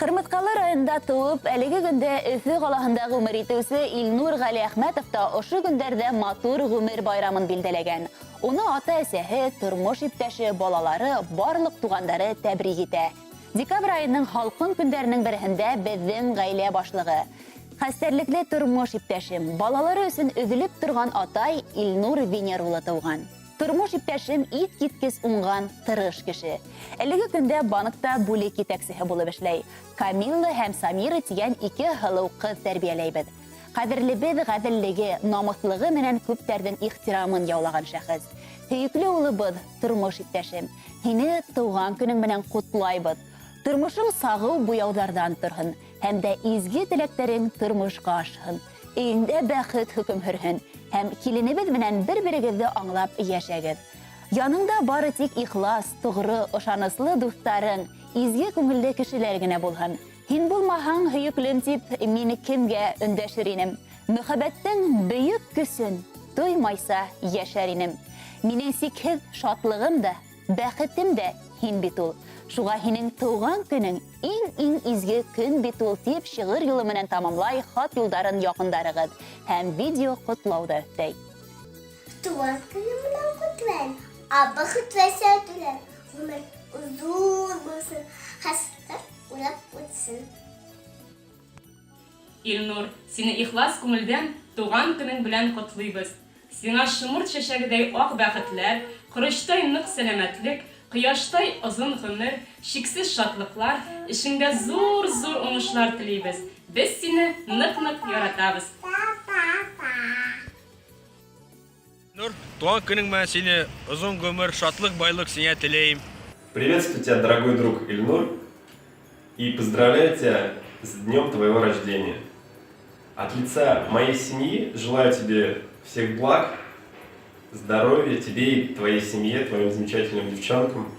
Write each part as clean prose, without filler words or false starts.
Кырмыскалы районында туып, әлеге көндә Өфө қалаһында гомер итүче Илнур Гали Әхмәтов та ошо көндәрдә матур гомер байрамын билдәләгән. Уны ата-әсәһе, тормыш иптәше, балалары, барлык тугандары тәбрик итә. Декабрь айының халкын көндәренең берсендә безнең гаилә башлыгы, хәстәрлекле тормыш иптәшем, балалары өчен өзелеп торган атай Илнур Венер улы туган. Тормыш иптәшем ит киткес уңган тырыш кеше. Әлеге көндә банкта бүлек итәкчесе булып эшләй. Камилла һәм Самира дигән ике һылыу кыз тәрбияләйбез. Кадерлебез гаделлеге, намуслыгы менән күптәрнең ихтирамын яулаган шәхес. Һөекле улыбыз, тормыш иптәшем, һине туган көнең белән кутлайбыз. Тормышың сагу буяудардан торһын, һәм дә изге теләктәрең тормышка ашһын. Өендә бәхет хөкем һөрһен, һәм киленебез менән бер-берегезне аңлап яшәгез. Яныңда бары тик ихлас, тугры, ышаныслы дусларың, изге күңелле кешеләр генә булһын. Һин булмаһаң, һөеклем дип, мине кемгә өндәшер инем? Мөхәббәттең бөек көсөн туймайса яшәр инем. Минең сикһез шатлыгым да, бәхетем дә һин бит ул. Шуға һинең туган көнең иң изге көн бит ул дип шигырь юлы менән тамамлай хат юлдарын якындарыгыз һәм видео котлауды өстәй. Туган көнең менән котлайм. Абба котласа түләр. Гомер узун булсын, хәстә улап үтсен. Илнур, сине ихлас күңелдән туган көнең белән котлыйбыз. Сиңа шымырт чәчәгедәй ак бәхетләр, корыштай нык сәламәтлек, Кояштай озын гомер, шиксез шатлыклар, ишеңдә зур уңышлар телибез. Без сине нык-нык яратабыз. Нур, туган көнең менән сине озын гомер, шатлык, байлык сиңа теләйм. Приветствую тебя, дорогой друг Ильнур, и поздравляю тебя с днем твоего рождения. От лица моей семьи желаю тебе всех благ, здоровья тебе и твоей семье, твоим замечательным девчонкам.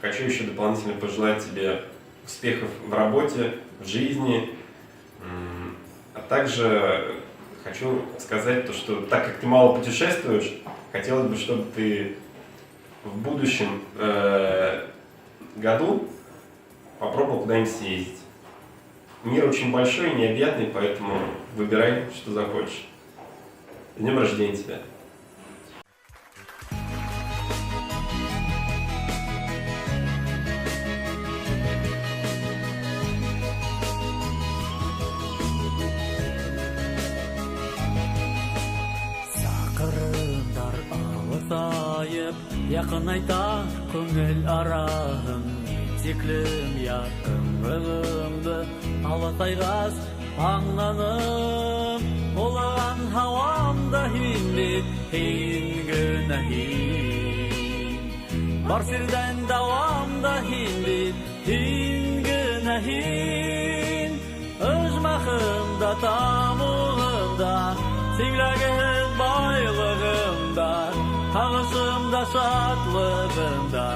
Хочу еще дополнительно пожелать тебе успехов в работе, в жизни. А также хочу сказать то, что так как ты мало путешествуешь, хотелось бы, чтобы ты в будущем году попробовал куда-нибудь съездить. Мир очень большой и необъятный, поэтому выбирай, что захочешь. С днем рождения тебя! Сақырындар алысайып, яқын айта көңіл арағын, теклім яқынлығымды алысайғас аңланым. Олаған хавамда хинбит, хин гына хин. Бар сирден давамда хинбит, хин гына хин. Ыжмахымда, тамуғымда, сиңләгіз байлығымда, ағышымда, шатлығымда,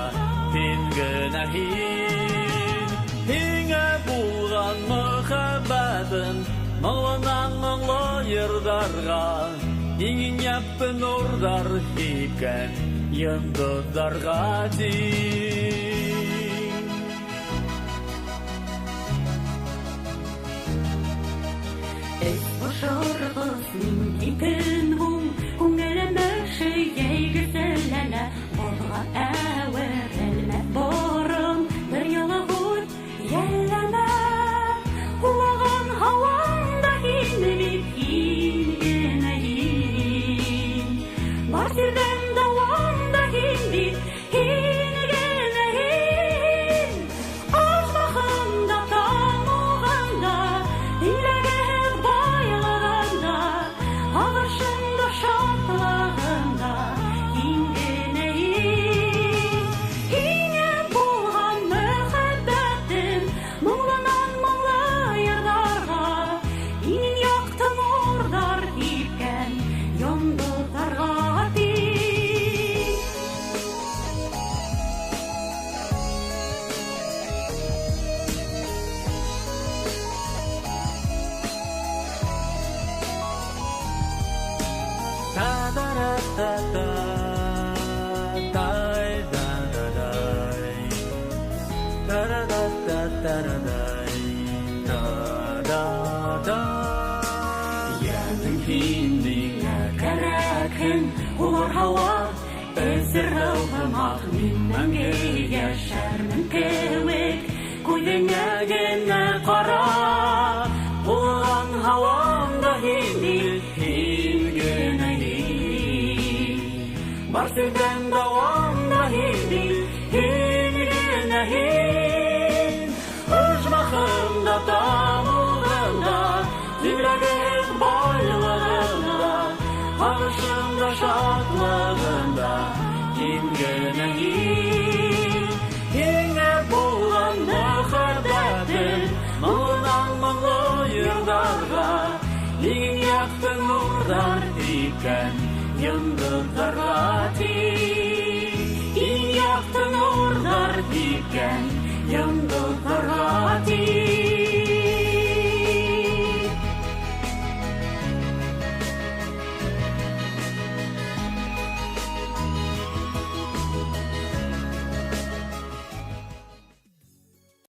хин гына хин. Хиңе булған мөхәббәтін, Маңланан маңлы йырдарға, Иңін яппы нұрдар хипкен, Йындыздарға тиң. Эс башарғыз мин итін ғум, Күңелімді шейгейгі сәләлә, Болға әуер әлмәт борым, Бір ялы ғуд еләмә, Улаған хавамда хинбит, хин гына хин. Бар сирден давамда хинбит, хин гына хин. Ажмахымда, тамуғымда, сиңләгіз байлығымда, ағышымда, шатлығымда, хин гына хин. Хиңе булған мөхәббәтем, мұңланан мұңлы йырдарға, Иң яқты нұрдар кипкен, йондыздарға тиң. Та-да-да-да-да, дай-да-да-дай, та-да-да-да-да. Яның һиндиңә кәрәкһең, улар һава әзер һәлгымак, мин мәңге яшәрмен кеүек, күлеңә генә кара. Булган һаваңда һинди, һин генә һин. Бар сездән давамда һинди, һин генә һин. Оҗмахымда тамугымда, тирәгем байлыгымда, һагышымда шатлыгымда, һин генә һин. Һиңә булган мөхәббәтем, моңнан моңлы йырдарға, иң якты нурдар икән